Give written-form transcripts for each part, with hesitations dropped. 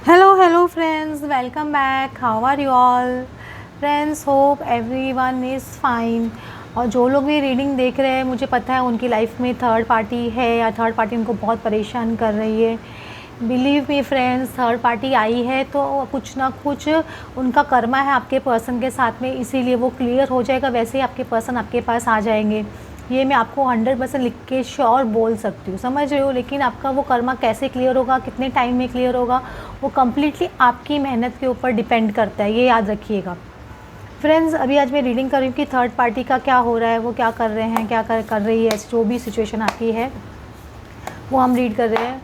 Hello friends, welcome back. How are you all? Friends, hope everyone is fine. और जो लोग भी reading देख रहे हैं, मुझे पता है उनकी लाइफ में थर्ड पार्टी है या थर्ड पार्टी उनको बहुत परेशान कर रही है। Believe me friends, third party आई है तो कुछ ना कुछ उनका कर्मा है आपके पर्सन के साथ में, इसीलिए वो क्लियर हो जाएगा। वैसे ही आपके पर्सन आपके पास आ जाएंगे, ये मैं आपको 100% लिख के श्योर बोल सकती हूँ, समझ रहे हो। लेकिन आपका वो कर्मा कैसे क्लियर होगा, कितने टाइम में क्लियर होगा, वो कम्प्लीटली आपकी मेहनत के ऊपर डिपेंड करता है, ये याद रखिएगा फ्रेंड्स। अभी आज मैं रीडिंग कर रही हूँ कि थर्ड पार्टी का क्या हो रहा है, वो क्या कर रहे हैं, क्या कर रही है, जो भी सिचुएशन आपकी है वो हम रीड कर रहे हैं।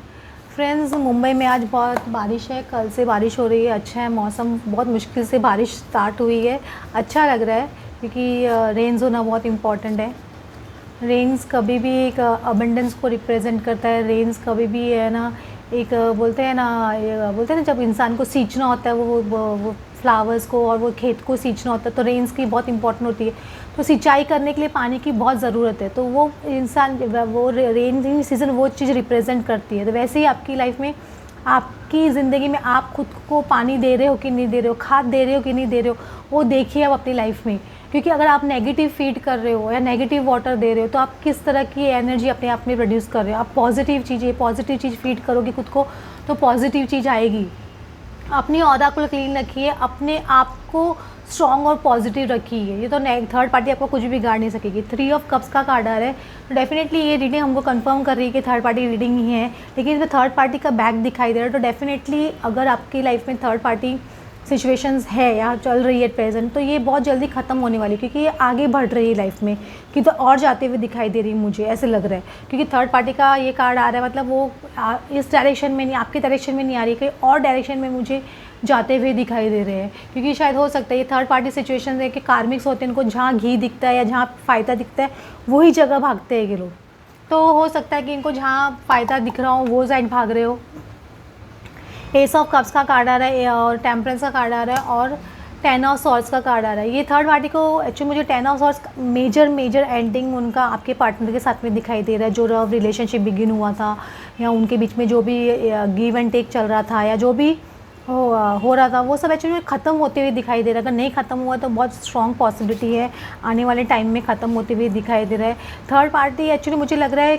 फ्रेंड्स, मुंबई में आज बहुत बारिश है, कल से बारिश हो रही है। अच्छा है, मौसम बहुत मुश्किल से बारिश स्टार्ट हुई है, अच्छा लग रहा है क्योंकि रेन्स होना बहुत इम्पॉर्टेंट है। रेन्स कभी भी एक अबंडेंस को रिप्रेजेंट करता है। रेन्स कभी भी है ना, एक बोलते हैं ना जब इंसान को सींचना होता है वो फ्लावर्स को और वो खेत को सींचना होता है, तो रेन्स की बहुत इंपॉर्टेंट होती है। तो सिंचाई करने के लिए पानी की बहुत ज़रूरत है, तो वो इंसान वो रेन सीज़न वो चीज़ रिप्रेजेंट करती है। तो वैसे ही आपकी लाइफ में, आपकी ज़िंदगी में आप खुद को पानी दे रहे हो कि नहीं दे रहे हो, खाद दे रहे हो कि नहीं दे रहे हो, वो देखिए आप अपनी लाइफ में। क्योंकि अगर आप नेगेटिव फीड कर रहे हो या नेगेटिव वाटर दे रहे हो, तो आप किस तरह की एनर्जी अपने आप में प्रोड्यूस कर रहे हो। आप पॉजिटिव चीज़ फीड करोगे खुद को, तो पॉजिटिव चीज़ आएगी। अपनी ऑरा को क्लीन रखिए, अपने आप को स्ट्रॉन्ग और पॉजिटिव रखिए। ये तो थर्ड पार्टी आपको कुछ भी बिगाड़ नहीं सकेगी। 3 ऑफ कप्स का कार्ड आ रहा है, तो डेफिनेटली ये रीडिंग हमको कंफर्म कर रही है कि थर्ड पार्टी रीडिंग ही है। लेकिन इसमें थर्ड पार्टी का बैक दिखाई दे रहा है, तो डेफिनेटली अगर आपकी लाइफ में थर्ड पार्टी सिचुएशंस है या चल रही है प्रेजेंट, तो ये बहुत जल्दी ख़त्म होने वाली है, क्योंकि ये आगे बढ़ रही है लाइफ में कि तो और जाते हुए दिखाई दे रही है, मुझे ऐसे लग रहा है। क्योंकि थर्ड पार्टी का ये कार्ड आ रहा है, मतलब वो इस डायरेक्शन में नहीं, आपके डायरेक्शन में नहीं आ रही, कहीं और डायरेक्शन में मुझे जाते हुए दिखाई दे रहे हैं। क्योंकि शायद हो सकता है ये थर्ड पार्टी सिचुएशन है कि कार्मिक्स होते हैं, इनको जहाँ घी दिखता है या जहाँ फ़ायदा दिखता है वही जगह भागते हैं ये लोग। तो हो सकता है कि इनको जहाँ फ़ायदा दिख रहा हो वो साइड भाग रहे हो। एस ऑफ कप्स का कार्ड आ रहा है और टेम्परेंस का कार्ड आ रहा है और 10 ऑफ सॉर्ड्स का कार्ड आ रहा है। ये थर्ड पार्टी को एक्चुअली मुझे 10 ऑफ सॉर्ड्स मेजर एंडिंग उनका आपके पार्टनर के साथ में दिखाई दे रहा है। जो रिलेशनशिप बिगिन हुआ था या उनके बीच में जो भी गिव एंड टेक चल रहा था या जो भी हो रहा था, वो सब एक्चुअली ख़त्म होते हुए दिखाई दे रहा है। अगर नहीं ख़त्म हुआ तो बहुत स्ट्रॉन्ग पॉसिबिलिटी है आने वाले टाइम में ख़त्म होते हुए दिखाई दे रहा है। थर्ड पार्टी एक्चुअली मुझे लग रहा है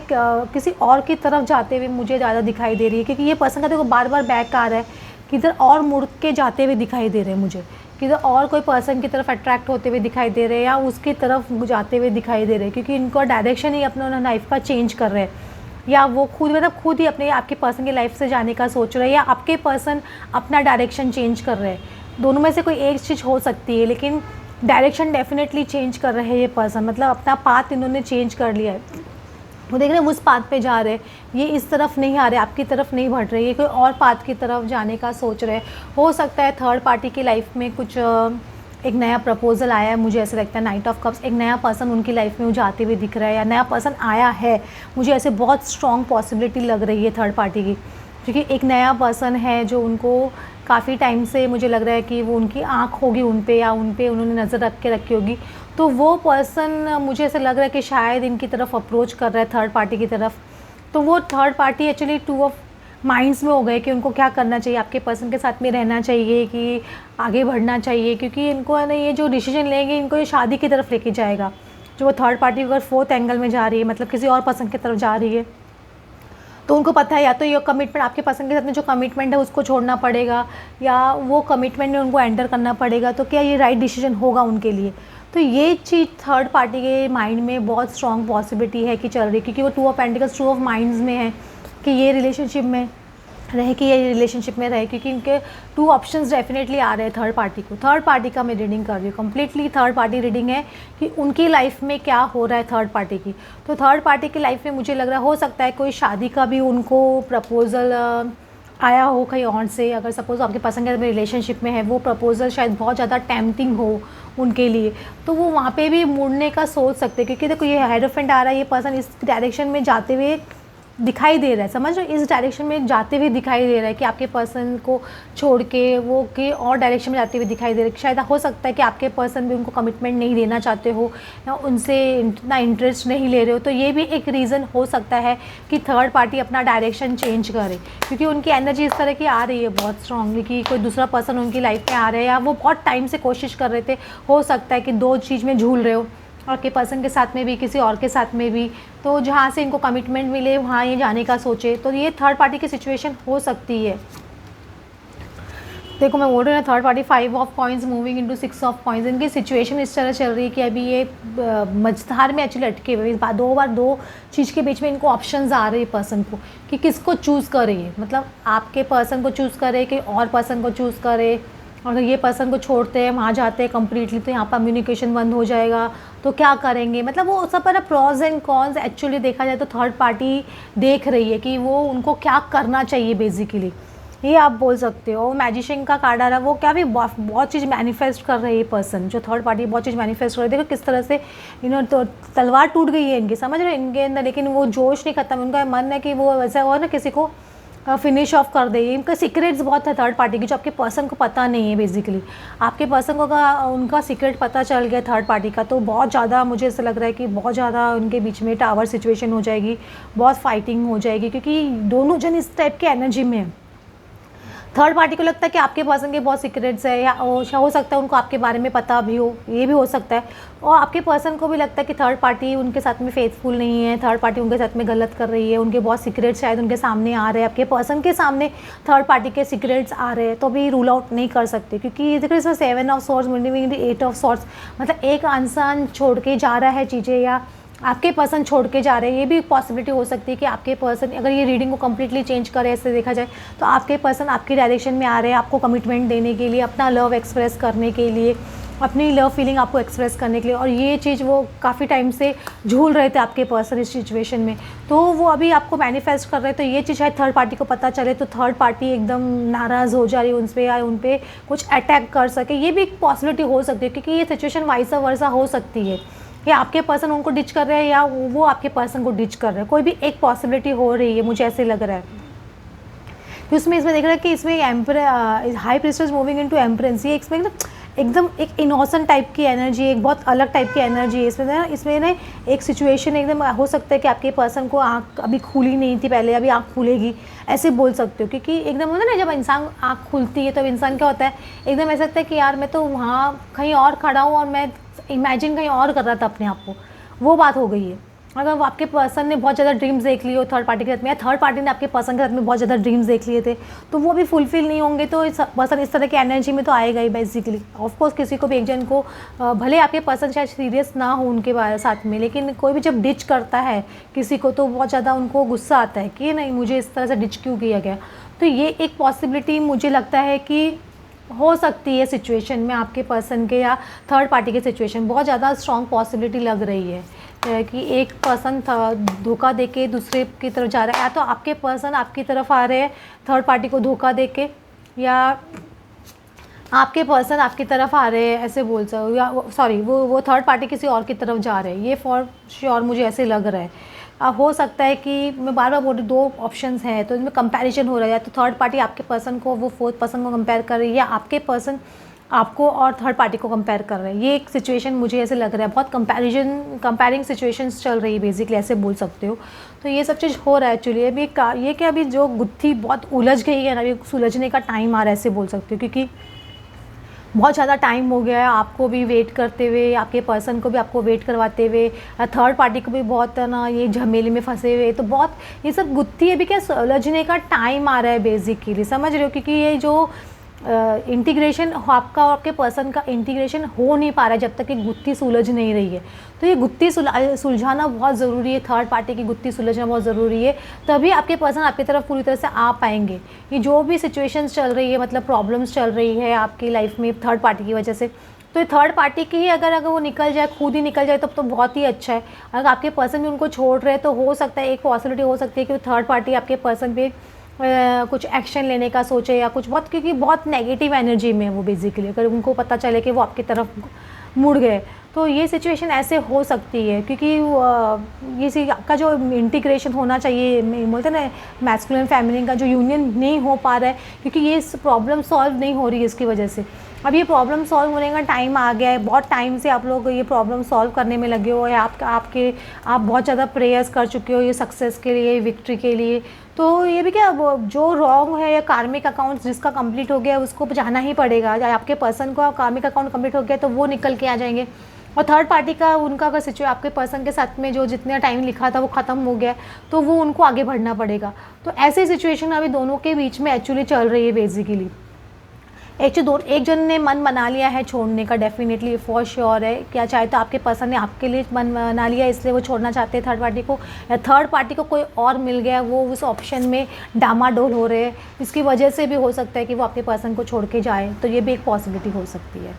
किसी और की तरफ जाते हुए मुझे ज़्यादा दिखाई दे रही है, क्योंकि ये पर्सन का देखो बार बार बैक आ रहा है, किधर और मुड़ के जाते हुए दिखाई दे रहे हैं मुझे, किधर और कोई पर्सन की तरफ अट्रैक्ट होते हुए दिखाई दे रहे हैं या उसकी तरफ जाते हुए दिखाई दे रहे हैं। क्योंकि इनको डायरेक्शन ही अपना लाइफ का चेंज कर रहे हैं, या वो खुद ही अपने आपके पर्सन की लाइफ से जाने का सोच रहे हैं, या आपके पर्सन अपना डायरेक्शन चेंज कर रहे हैं। दोनों में से कोई एक चीज़ हो सकती है, लेकिन डायरेक्शन डेफिनेटली चेंज कर रहे हैं ये पर्सन, मतलब अपना पाथ इन्होंने चेंज कर लिया है। वो देख रहे हैं उस पाथ पे जा रहे हैं, ये इस तरफ नहीं आ रहे, आपकी तरफ नहीं बढ़ रहे, ये कोई और पाथ की तरफ जाने का सोच रहे हैं। हो सकता है थर्ड पार्टी की लाइफ में कुछ एक नया प्रपोजल आया है, मुझे ऐसे लगता है। नाइट ऑफ कप्स, एक नया पर्सन उनकी लाइफ में मुझे आते हुए दिख रहा है या नया पर्सन आया है, मुझे ऐसे बहुत स्ट्रॉन्ग पॉसिबिलिटी लग रही है थर्ड पार्टी की। क्योंकि एक नया पर्सन है जो उनको काफ़ी टाइम से मुझे लग रहा है कि वो उनकी आँख होगी उन पे या उन पे उन्होंने नज़र रख के रखी होगी। तो वो पर्सन मुझे ऐसा लग रहा है कि शायद इनकी तरफ अप्रोच कर रहा है थर्ड पार्टी की तरफ। तो वो third party actually 2 of minds में हो गए कि उनको क्या करना चाहिए, आपके पर्सन के साथ में रहना चाहिए कि आगे बढ़ना चाहिए। क्योंकि इनको है ना, ये जो डिसीजन लेंगे इनको ये शादी की तरफ लेके जाएगा। जो वो थर्ड पार्टी अगर 4th एंगल में जा रही है, मतलब किसी और पर्सन की तरफ जा रही है, तो उनको पता है या तो ये कमिटमेंट आपके पर्सन के साथ में जो कमिटमेंट है उसको छोड़ना पड़ेगा, या वो कमिटमेंट में उनको एंटर करना पड़ेगा। तो क्या ये राइट डिसीजन होगा उनके लिए? तो ये चीज़ थर्ड पार्टी के माइंड में बहुत स्ट्रॉन्ग पॉसिबिलिटी है कि चल रही है, क्योंकि वो 2 ऑफ पेंटिकल्स 2 ऑफ माइंड्स में है कि ये रिलेशनशिप में रहे कि ये रिलेशनशिप में रहे। क्योंकि इनके 2 ऑप्शंस डेफिनेटली आ रहे हैं थर्ड पार्टी को। थर्ड पार्टी का मैं रीडिंग कर रही हूँ, कम्प्लीटली थर्ड पार्टी रीडिंग है कि उनकी लाइफ में क्या हो रहा है थर्ड पार्टी की। तो थर्ड पार्टी की लाइफ में मुझे लग रहा हो सकता है कोई शादी का भी उनको प्रपोज़ल आया हो कहीं और से। अगर सपोज़ आपके पर्सन के रिलेशनशिप में है, वो प्रपोज़ल शायद बहुत ज़्यादा टेम्पटिंग हो उनके लिए, तो वो वहाँ पे भी मुड़ने का सोच सकते हैं। क्योंकि देखो ये हेरोफेंट आ रहा है, ये पर्सन इस डायरेक्शन में जाते हुए दिखाई दे रहा है, समझ रहे हो, इस डायरेक्शन में जाते हुए दिखाई दे रहा है कि आपके पर्सन को छोड़ के वो कि और डायरेक्शन में जाते हुए दिखाई दे रहा है। शायद हो सकता है कि आपके पर्सन भी उनको कमिटमेंट नहीं देना चाहते हो या उनसे इतना इंटरेस्ट नहीं ले रहे हो, तो ये भी एक रीज़न हो सकता है कि थर्ड पार्टी अपना डायरेक्शन चेंज करे, क्योंकि उनकी एनर्जी इस तरह की आ रही है बहुत स्ट्रांगली कि कोई दूसरा पर्सन उनकी लाइफ में आ रहा है, या वो बहुत टाइम से कोशिश कर रहे थे। हो सकता है कि दो चीज़ में झूल रहे हो, आपके पर्सन के साथ में भी, किसी और के साथ में भी, तो जहाँ से इनको कमिटमेंट मिले वहाँ ये जाने का सोचे, तो ये थर्ड पार्टी की सिचुएशन हो सकती है। देखो मैं बोल रही हूँ ना, third party 5 of coins moving into 6 of coins, इनकी सिचुएशन इस तरह चल रही है कि अभी ये मझधार में एक्चुअली अटके हुए, दो बार दो चीज़ के बीच में इनको ऑप्शंस आ रहे हैं पर्सन को कि किसको चूज़ करे, मतलब आपके पर्सन को चूज़ करे कि और पर्सन को चूज़ करे। अगर ये पर्सन को छोड़ते हैं, वहाँ जाते हैं कम्प्लीटली, तो यहाँ पर कम्युनिकेशन बंद हो जाएगा, तो क्या करेंगे, मतलब वो सब पर प्रॉज एंड कॉन्स एक्चुअली देखा जाए तो थर्ड पार्टी देख रही है कि वो उनको क्या करना चाहिए बेसिकली, ये आप बोल सकते हो। मैजिशियन का कार्ड आ रहा है, वो क्या भी बहुत चीज़ मैनिफेस्ट कर रही है पर्सन, जो थर्ड पार्टी बहुत चीज़ मैनिफेस्ट कर रही है। देखो किस तरह से तो तलवार टूट गई है इनकी, समझ रहे हैं, इनके अंदर, लेकिन वो जोश नहीं खत्म, उनका मन है कि वो वैसा हो ना किसी को फिनिश ऑफ कर दे। इनका सीक्रेट्स बहुत है थर्ड पार्टी की, जो आपके पर्सन को पता नहीं है बेसिकली। आपके पर्सन को उनका सीक्रेट पता चल गया थर्ड पार्टी का, तो बहुत ज़्यादा मुझे ऐसा लग रहा है कि बहुत ज़्यादा उनके बीच में टावर सिचुएशन हो जाएगी, बहुत फाइटिंग हो जाएगी, क्योंकि दोनों जन इस टाइप के एनर्जी में है। थर्ड पार्टी को लगता है कि आपके पर्सन के बहुत सीक्रेट्स है, या हो सकता है उनको आपके बारे में पता भी हो, ये भी हो सकता है। और आपके पर्सन को भी लगता है कि थर्ड पार्टी उनके साथ में फेथफुल नहीं है, थर्ड पार्टी उनके साथ में गलत कर रही है, उनके बहुत सीक्रेट्स शायद उनके सामने आ रहे हैं, आपके पर्सन के सामने थर्ड पार्टी के सीक्रेट्स आ रहे हैं, तो भी रूल आउट नहीं कर सकते, क्योंकि देखो इसमें 7 of swords meaning 8 of swords, मतलब एक इंसान छोड़ के जा रहा है चीज़ें, या आपके पर्सन छोड़ के जा रहे हैं। ये भी पॉसिबिलिटी हो सकती है कि आपके पर्सन, अगर ये रीडिंग को कम्प्लीटली चेंज करे ऐसे देखा जाए, तो आपके पर्सन आपकी डायरेक्शन में आ रहे हैं, आपको कमिटमेंट देने के लिए, अपना लव एक्सप्रेस करने के लिए, अपनी लव फीलिंग आपको एक्सप्रेस करने के लिए, और ये चीज़ वो काफ़ी टाइम से झूल रहे थे आपके पर्सन इस सिचुएशन में, तो वो अभी आपको मैनिफेस्ट कर रहे हैं। तो ये चीज़ शायद थर्ड पार्टी को पता चले, तो थर्ड पार्टी एकदम नाराज़ हो जा रही है उन पर, या उन पर कुछ अटैक कर सके, ये भी एक पॉसिबिलिटी हो सकती है, क्योंकि ये सिचुएशन वाइस वर्सा हो सकती है, या आपके पर्सन उनको डिच कर रहे हैं, या वो आपके पर्सन को डिच कर रहे हैं, कोई भी एक पॉसिबिलिटी हो रही है, मुझे ऐसे लग रहा है। तो इसमें देख रहा है कि इसमें हाई प्रीस्टेस मूविंग इनटू एम्परेंस, ये इसमें एकदम एक इनोसेंट टाइप की एनर्जी, एक बहुत अलग टाइप की एनर्जी है इसमें ना एक सिचुएशन एकदम हो सकता है कि आपके पर्सन को आँख अभी खुली नहीं थी पहले, अभी आँख खुलेगी, ऐसे बोल सकते हो, क्योंकि एकदम होता है ना, जब इंसान आँख खुलती है तो इंसान क्या होता है, एकदम ऐसा लगता है कि यार मैं तो वहाँ कहीं और खड़ा हूँ और मैं इमेजिन कहीं और कर रहा था अपने आप को, वो बात हो गई है। अगर वो आपके पर्सन ने बहुत ज़्यादा ड्रीम्स देख लिए हो थर्ड पार्टी के साथ में, या थर्ड पार्टी ने आपके पर्सन के साथ में बहुत ज़्यादा ड्रीम्स देख लिए थे, तो वो भी फुलफिल नहीं होंगे, तो पर्सन इस तरह की एनर्जी में तो आएगा ही बेसिकली। ऑफकोर्स किसी को भी एक जन को, भले आपके पर्सन शायद सीरियस ना हो उनके साथ में, लेकिन कोई भी जब डिच करता है किसी को, तो बहुत ज़्यादा उनको गुस्सा आता है कि नहीं मुझे इस तरह से डिच क्यों किया गया। तो ये एक पॉसिबिलिटी मुझे लगता है कि हो सकती है सिचुएशन में, आपके पर्सन के या थर्ड पार्टी के सिचुएशन बहुत ज़्यादा स्ट्रॉन्ग पॉसिबिलिटी लग रही है कि एक पर्सन धोखा देके दूसरे की तरफ जा रहा है, या तो आपके पर्सन आपकी तरफ आ रहे हैं थर्ड पार्टी को धोखा देके, या आपके पर्सन आपकी तरफ आ रहे हैं, ऐसे बोल सकते, या सॉरी वो थर्ड पार्टी किसी और की तरफ जा रहे हैं, ये फॉर श्योर मुझे ऐसे लग रहा है। अब हो सकता है कि मैं बार बार बोल रही, दो ऑप्शंस हैं, तो इसमें कंपैरिजन हो रहा है, तो थर्ड पार्टी आपके पर्सन को वो फोर्थ पर्सन को कंपेयर कर रही है, या आपके पर्सन आपको और थर्ड पार्टी को कंपेयर कर रहे हैं। ये एक सिचुएशन मुझे ऐसे लग रहा है, बहुत कंपेयरिंग सिचुएशंस चल रही है बेसिकली, ऐसे बोल सकते हो। तो ये सब चीज़ हो रहा है एक्चुअली। अभी ये क्या, अभी जो गुत्थी बहुत उलझ गई है ना, अभी सुलझने का टाइम आ रहा है, ऐसे बोल सकते हो, क्योंकि बहुत ज़्यादा टाइम हो गया है आपको भी वेट करते हुए, आपके पर्सन को भी आपको वेट करवाते हुए, थर्ड पार्टी को भी बहुत ना ये झमेले में फंसे हुए, तो बहुत ये सब गुत्थी अभी क्या सुलझने का टाइम आ रहा है बेसिकली, समझ रहे हो, क्योंकि ये जो इंटीग्रेशन आपका और आपके पर्सन का इंटीग्रेशन हो नहीं पा रहा है जब तक कि गुत्थी सुलझ नहीं रही है। तो ये गुत्थी सुलझाना बहुत ज़रूरी है, थर्ड पार्टी की गुत्थी सुलझना बहुत ज़रूरी है, तभी आपके पर्सन आपकी तरफ पूरी तरह से आ पाएंगे। ये जो भी सिचुएशंस चल रही है, मतलब प्रॉब्लम्स चल रही है आपकी लाइफ में थर्ड पार्टी की वजह से, तो ये थर्ड पार्टी की ही अगर वो निकल जाए, खुद ही निकल जाए, तब तो बहुत ही अच्छा है। अगर आपके पर्सन भी उनको छोड़ रहे हैं, तो हो सकता है एक पॉसिबिलिटी हो सकती है कि थर्ड पार्टी आपके पर्सन पे कुछ एक्शन लेने का सोचे, या कुछ बहुत, क्योंकि बहुत नेगेटिव एनर्जी में है वो बेसिकली, अगर उनको पता चले कि वो आपकी तरफ मुड़ गए, तो ये सिचुएशन ऐसे हो सकती है क्योंकि ये का जो इंटीग्रेशन होना चाहिए, बोलते हैं ना मैस्कुलिन फेमिनिन का जो यूनियन नहीं हो पा रहा है, क्योंकि ये प्रॉब्लम सॉल्व नहीं हो रही है इसकी वजह से। अब ये प्रॉब्लम सॉल्व होने का टाइम आ गया है, बहुत टाइम से आप लोग ये प्रॉब्लम सॉल्व करने में लगे हो, या आप बहुत ज़्यादा प्रेयर्स कर चुके हो ये सक्सेस के लिए, विक्ट्री के लिए। तो ये भी क्या, जो रॉन्ग है या कार्मिक अकाउंट जिसका कंप्लीट हो गया उसको जाना ही पड़ेगा। आपके पर्सन का कार्मिक अकाउंट कंप्लीट हो गया तो वो निकल के आ जाएंगे, और थर्ड पार्टी का उनका अगर सिचुएशन आपके पर्सन के साथ में जो जितना टाइम लिखा था वो ख़त्म हो गया, तो वो उनको आगे बढ़ना पड़ेगा। तो ऐसी सिचुएशन अभी दोनों के बीच में एक्चुअली चल रही है बेसिकली। एक जन ने मन बना लिया है छोड़ने का, डेफिनेटली फॉर श्योर है, क्या चाहे तो आपके पर्सन ने आपके लिए मन बना लिया इसलिए वो छोड़ना चाहते हैं थर्ड पार्टी को, या थर्ड पार्टी को कोई और मिल गया, वो उस ऑप्शन में डामाडोल हो रहे हैं, इसकी वजह से भी हो सकता है कि वो आपके पर्सन को छोड़ के जाए। तो ये भी एक पॉसिबिलिटी हो सकती है।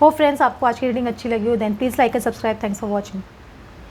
हो फ्रेंड्स, आपको आज की रीडिंग अच्छी लगी हो then please like and subscribe. Thanks for watching.